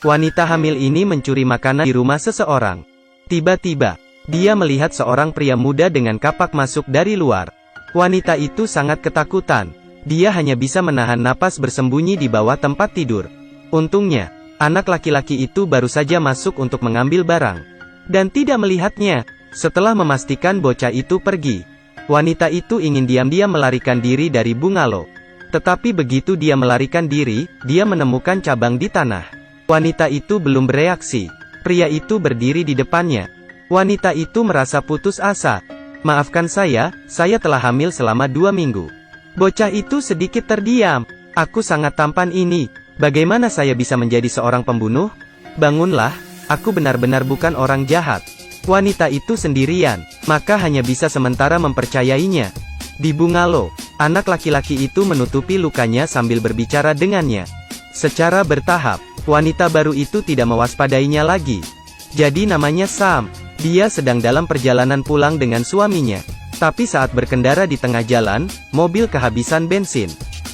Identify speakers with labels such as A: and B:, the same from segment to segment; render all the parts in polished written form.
A: Wanita hamil ini mencuri makanan di rumah seseorang. Tiba-tiba, dia melihat seorang pria muda dengan kapak masuk dari luar. Wanita itu sangat ketakutan. Dia hanya bisa menahan napas bersembunyi di bawah tempat tidur. Untungnya, anak laki-laki itu baru saja masuk untuk mengambil barang. Dan tidak melihatnya. Setelah memastikan bocah itu pergi, wanita itu ingin diam-diam melarikan diri dari bungalow. Tetapi begitu dia melarikan diri, dia menemukan cabang di tanah. Wanita itu belum bereaksi. Pria itu berdiri di depannya. Wanita itu merasa putus asa. Maafkan saya telah hamil selama 2 minggu. Bocah itu sedikit terdiam. Aku sangat tampan ini. Bagaimana saya bisa menjadi seorang pembunuh? Bangunlah, aku benar-benar bukan orang jahat. Wanita itu sendirian, maka hanya bisa sementara mempercayainya. Di bungalow, anak laki-laki itu menutupi lukanya sambil berbicara dengannya. Secara bertahap, wanita baru itu tidak mewaspadainya lagi. Jadi namanya Sam. Dia sedang dalam perjalanan pulang dengan suaminya. Tapi saat berkendara di tengah jalan, mobil kehabisan bensin.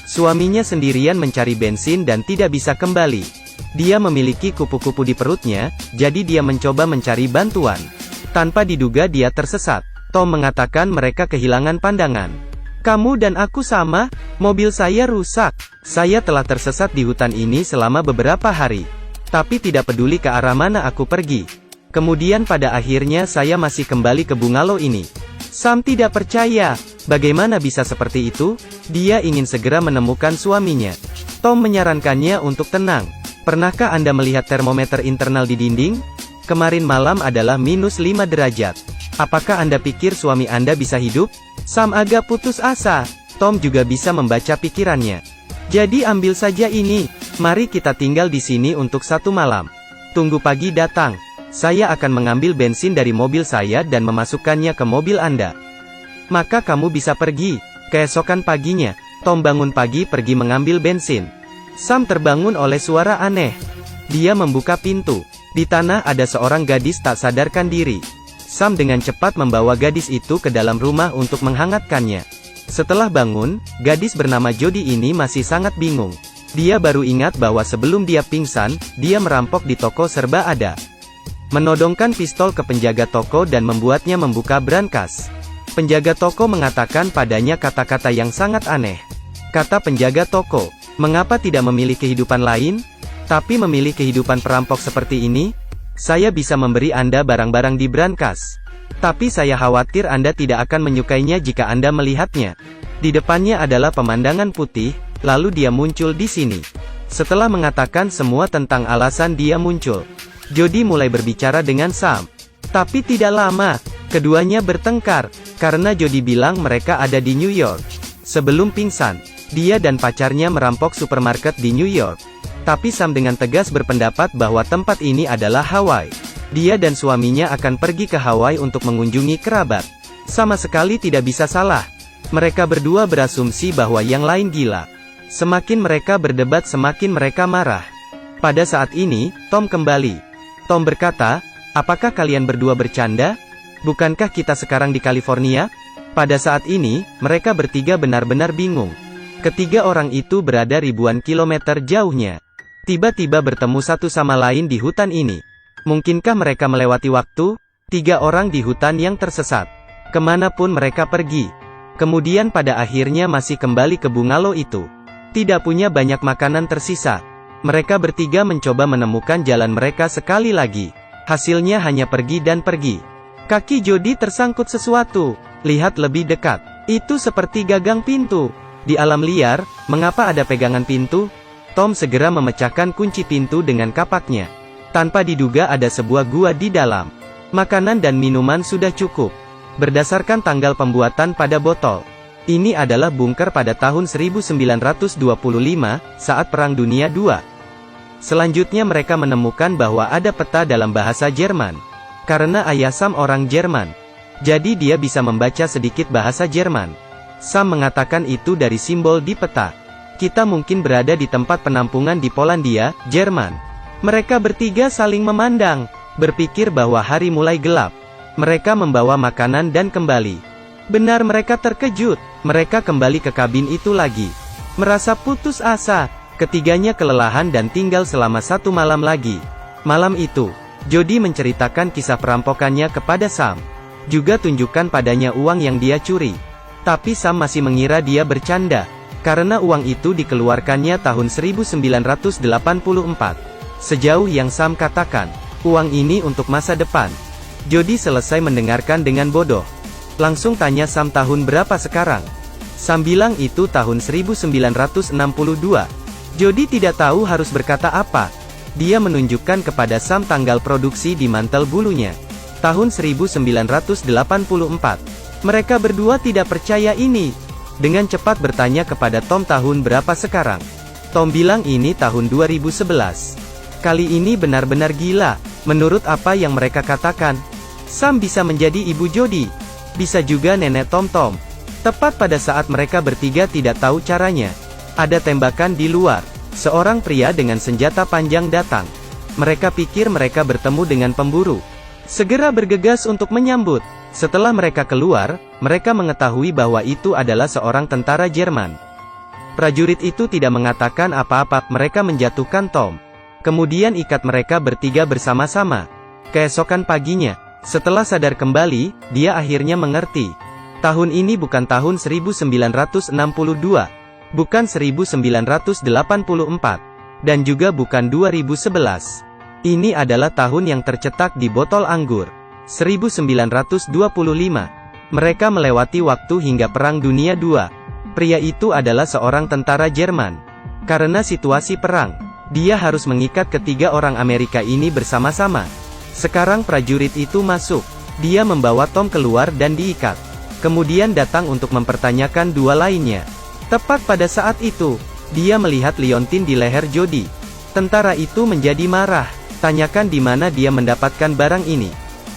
A: Suaminya sendirian mencari bensin dan tidak bisa kembali. Dia memiliki kupu-kupu di perutnya, jadi dia mencoba mencari bantuan. Tanpa diduga dia tersesat. Tom mengatakan mereka kehilangan pandangan. Kamu dan aku sama, mobil saya rusak. Saya telah tersesat di hutan ini selama beberapa hari. Tapi tidak peduli ke arah mana aku pergi. Kemudian pada akhirnya saya masih kembali ke bungalow ini. Sam tidak percaya. Bagaimana bisa seperti itu? Dia ingin segera menemukan suaminya. Tom menyarankannya untuk tenang. Pernahkah Anda melihat termometer internal di dinding? Kemarin malam adalah -5 derajat. Apakah Anda pikir suami Anda bisa hidup? Sam agak putus asa. Tom juga bisa membaca pikirannya. Jadi ambil saja ini. Mari kita tinggal di sini untuk 1 malam. Tunggu pagi datang. Saya akan mengambil bensin dari mobil saya dan memasukkannya ke mobil Anda. Maka kamu bisa pergi. Keesokan paginya, Tom bangun pagi pergi mengambil bensin. Sam terbangun oleh suara aneh. Dia membuka pintu. Di tanah ada seorang gadis tak sadarkan diri. Sam dengan cepat membawa gadis itu ke dalam rumah untuk menghangatkannya. Setelah bangun, gadis bernama Jody ini masih sangat bingung. Dia baru ingat bahwa sebelum dia pingsan, dia merampok di toko serba ada. Menodongkan pistol ke penjaga toko dan membuatnya membuka brankas. Penjaga toko mengatakan padanya kata-kata yang sangat aneh. Kata penjaga toko, mengapa tidak memilih kehidupan lain? Tapi memilih kehidupan perampok seperti ini? Saya bisa memberi Anda barang-barang di brankas. Tapi saya khawatir Anda tidak akan menyukainya jika Anda melihatnya. Di depannya adalah pemandangan putih, lalu dia muncul di sini. Setelah mengatakan semua tentang alasan dia muncul, Jody mulai berbicara dengan Sam. Tapi tidak lama, keduanya bertengkar, karena Jody bilang mereka ada di New York. Sebelum pingsan, dia dan pacarnya merampok supermarket di New York. Tapi Sam dengan tegas berpendapat bahwa tempat ini adalah Hawaii. Dia dan suaminya akan pergi ke Hawaii untuk mengunjungi kerabat. Sama sekali tidak bisa salah. Mereka berdua berasumsi bahwa yang lain gila. Semakin mereka berdebat semakin mereka marah. Pada saat ini, Tom kembali. Tom berkata, apakah kalian berdua bercanda? Bukankah kita sekarang di California? Pada saat ini, mereka bertiga benar-benar bingung. Ketiga orang itu berada ribuan kilometer jauhnya. Tiba-tiba bertemu satu sama lain di hutan ini. Mungkinkah mereka melewati waktu? 3 orang di hutan yang tersesat. Kemanapun mereka pergi. Kemudian pada akhirnya masih kembali ke bungalow itu. Tidak punya banyak makanan tersisa. Mereka bertiga mencoba menemukan jalan mereka sekali lagi. Hasilnya hanya pergi dan pergi. Kaki Jody tersangkut sesuatu. Lihat lebih dekat. Itu seperti gagang pintu. Di alam liar, mengapa ada pegangan pintu? Tom segera memecahkan kunci pintu dengan kapaknya. Tanpa diduga ada sebuah gua di dalam. Makanan dan minuman sudah cukup. Berdasarkan tanggal pembuatan pada botol, ini adalah bunker pada tahun 1925, saat Perang Dunia II. Selanjutnya mereka menemukan bahwa ada peta dalam bahasa Jerman. Karena ayah Sam orang Jerman, jadi dia bisa membaca sedikit bahasa Jerman. Sam mengatakan itu dari simbol di peta. Kita mungkin berada di tempat penampungan di Polandia, Jerman. Mereka bertiga saling memandang, berpikir bahwa hari mulai gelap. Mereka membawa makanan dan kembali. Benar mereka terkejut, mereka kembali ke kabin itu lagi. Merasa putus asa, Ketiganya kelelahan dan tinggal selama 1 malam lagi. Malam itu, Jody menceritakan kisah perampokannya kepada Sam. Juga tunjukkan padanya uang yang dia curi. Tapi Sam masih mengira dia bercanda, karena uang itu dikeluarkannya tahun 1984. Sejauh yang Sam katakan, uang ini untuk masa depan. Jody selesai mendengarkan dengan bodoh. Langsung tanya Sam tahun berapa sekarang. Sam bilang itu tahun 1962. Jody tidak tahu harus berkata apa. Dia menunjukkan kepada Sam tanggal produksi di mantel bulunya. Tahun 1984. Mereka berdua tidak percaya ini. Dengan cepat bertanya kepada Tom tahun berapa sekarang. Tom bilang ini tahun 2011. Kali ini benar-benar gila. Menurut apa yang mereka katakan, Sam bisa menjadi ibu Jody. Bisa juga nenek Tom. Tepat pada saat mereka bertiga tidak tahu caranya. Ada tembakan di luar. Seorang pria dengan senjata panjang datang. Mereka pikir mereka bertemu dengan pemburu. Segera bergegas untuk menyambut. Setelah mereka keluar, mereka mengetahui bahwa itu adalah seorang tentara Jerman. Prajurit itu tidak mengatakan apa-apa, mereka menjatuhkan Tom. Kemudian ikat mereka bertiga bersama-sama. Keesokan paginya, setelah sadar kembali, dia akhirnya mengerti. Tahun ini bukan tahun 1962. Bukan 1984, dan juga bukan 2011. Ini adalah tahun yang tercetak di botol anggur. 1925. Mereka melewati waktu hingga Perang Dunia II. Pria itu adalah seorang tentara Jerman. Karena situasi perang, dia harus mengikat ketiga orang Amerika ini bersama-sama. Sekarang prajurit itu masuk. Dia membawa Tom keluar dan diikat. Kemudian datang untuk mempertanyakan dua lainnya. Tepat pada saat itu, dia melihat liontin di leher Jody. Tentara itu menjadi marah. Tanyakan di mana dia mendapatkan barang ini.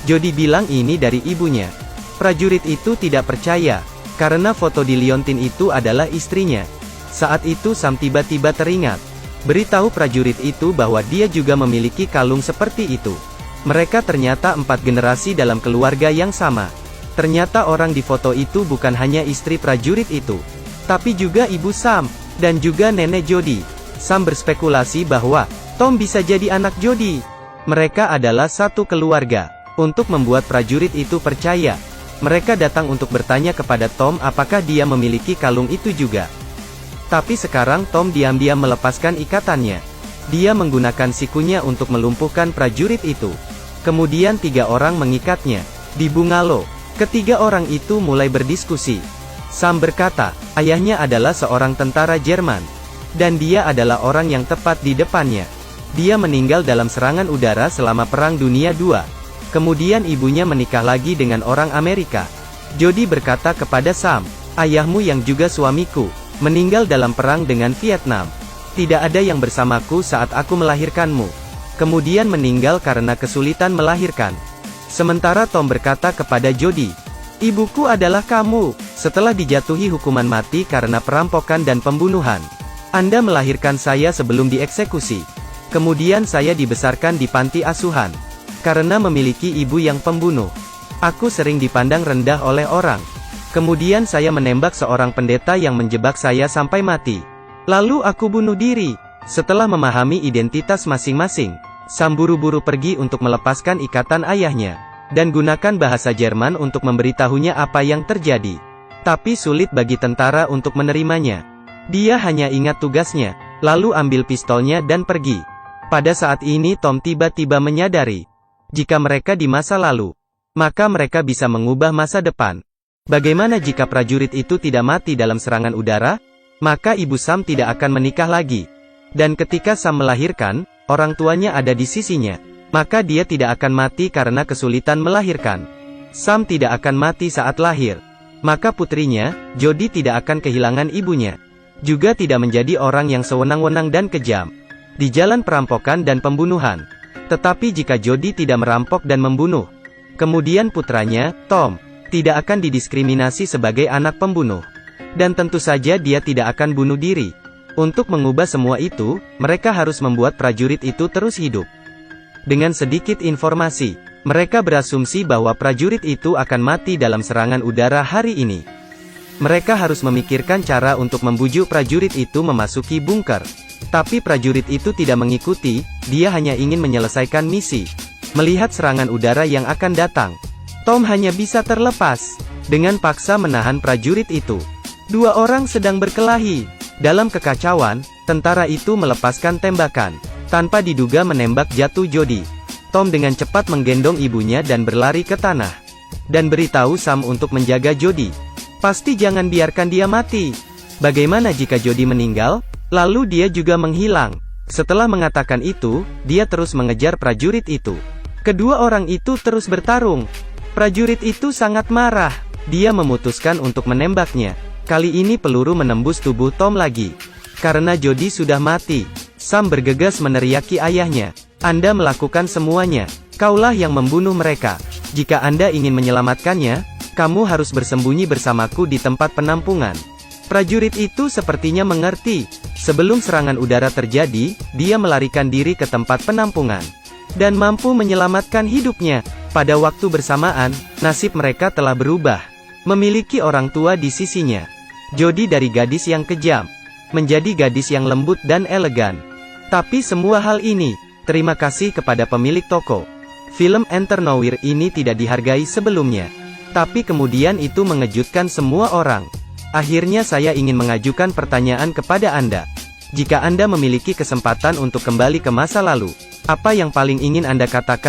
A: Jody bilang ini dari ibunya. Prajurit itu tidak percaya, karena foto di liontin itu adalah istrinya. Saat itu Sam tiba-tiba teringat. Beritahu prajurit itu bahwa dia juga memiliki kalung seperti itu. Mereka ternyata 4 generasi dalam keluarga yang sama. Ternyata orang di foto itu bukan hanya istri prajurit itu, tapi juga ibu Sam, dan juga nenek Jody. Sam berspekulasi bahwa Tom bisa jadi anak Jody. Mereka adalah satu keluarga. Untuk membuat prajurit itu percaya, mereka datang untuk bertanya kepada Tom apakah dia memiliki kalung itu juga. Tapi sekarang Tom diam-diam melepaskan ikatannya. Dia menggunakan sikunya untuk melumpuhkan prajurit itu. Kemudian 3 orang mengikatnya. Di bungalow, ketiga orang itu mulai berdiskusi. Sam berkata, ayahnya adalah seorang tentara Jerman. Dan dia adalah orang yang tepat di depannya. Dia meninggal dalam serangan udara selama Perang Dunia II. Kemudian ibunya menikah lagi dengan orang Amerika. Jody berkata kepada Sam, ayahmu yang juga suamiku, meninggal dalam perang dengan Vietnam. Tidak ada yang bersamaku saat aku melahirkanmu. Kemudian meninggal karena kesulitan melahirkan. Sementara Tom berkata kepada Jody, ibuku adalah kamu, setelah dijatuhi hukuman mati karena perampokan dan pembunuhan. Anda melahirkan saya sebelum dieksekusi. Kemudian saya dibesarkan di panti asuhan. Karena memiliki ibu yang pembunuh. Aku sering dipandang rendah oleh orang. Kemudian saya menembak seorang pendeta yang menjebak saya sampai mati. Lalu aku bunuh diri. Setelah memahami identitas masing-masing, Sam buru-buru pergi untuk melepaskan ikatan ayahnya. Dan gunakan bahasa Jerman untuk memberitahunya apa yang terjadi. Tapi sulit bagi tentara untuk menerimanya. Dia hanya ingat tugasnya, lalu ambil pistolnya dan pergi. Pada saat ini Tom tiba-tiba menyadari, jika mereka di masa lalu, maka mereka bisa mengubah masa depan. Bagaimana jika prajurit itu tidak mati dalam serangan udara? Maka ibu Sam tidak akan menikah lagi. Dan ketika Sam melahirkan, orang tuanya ada di sisinya. Maka dia tidak akan mati karena kesulitan melahirkan. Sam tidak akan mati saat lahir. Maka putrinya, Jody tidak akan kehilangan ibunya. Juga tidak menjadi orang yang sewenang-wenang dan kejam. Di jalan perampokan dan pembunuhan. Tetapi jika Jody tidak merampok dan membunuh, kemudian putranya, Tom, tidak akan didiskriminasi sebagai anak pembunuh. Dan tentu saja dia tidak akan bunuh diri. Untuk mengubah semua itu, mereka harus membuat prajurit itu terus hidup. Dengan sedikit informasi, mereka berasumsi bahwa prajurit itu akan mati dalam serangan udara hari ini. Mereka harus memikirkan cara untuk membujuk prajurit itu memasuki bunker. Tapi prajurit itu tidak mengikuti, dia hanya ingin menyelesaikan misi. Melihat serangan udara yang akan datang, Tom hanya bisa terlepas, dengan paksa menahan prajurit itu. Dua orang sedang berkelahi. Dalam kekacauan, tentara itu melepaskan tembakan. Tanpa diduga menembak jatuh Jody. Tom dengan cepat menggendong ibunya dan berlari ke tanah. Dan beritahu Sam untuk menjaga Jody. Pasti jangan biarkan dia mati. Bagaimana jika Jody meninggal? Lalu dia juga menghilang. Setelah mengatakan itu, dia terus mengejar prajurit itu. Kedua orang itu terus bertarung. Prajurit itu sangat marah. Dia memutuskan untuk menembaknya. Kali ini peluru menembus tubuh Tom lagi. Karena Jody sudah mati, Sam bergegas meneriaki ayahnya. Anda melakukan semuanya. Kaulah yang membunuh mereka. Jika Anda ingin menyelamatkannya, kamu harus bersembunyi bersamaku di tempat penampungan. Prajurit itu sepertinya mengerti. Sebelum serangan udara terjadi, dia melarikan diri ke tempat penampungan. Dan mampu menyelamatkan hidupnya. Pada waktu bersamaan, nasib mereka telah berubah. Memiliki orang tua di sisinya. Jody dari gadis yang kejam, menjadi gadis yang lembut dan elegan. Tapi semua hal ini, terima kasih kepada pemilik toko. Film Enter Nowhere ini tidak dihargai sebelumnya. Tapi kemudian itu mengejutkan semua orang. Akhirnya saya ingin mengajukan pertanyaan kepada Anda. Jika Anda memiliki kesempatan untuk kembali ke masa lalu, apa yang paling ingin Anda katakan?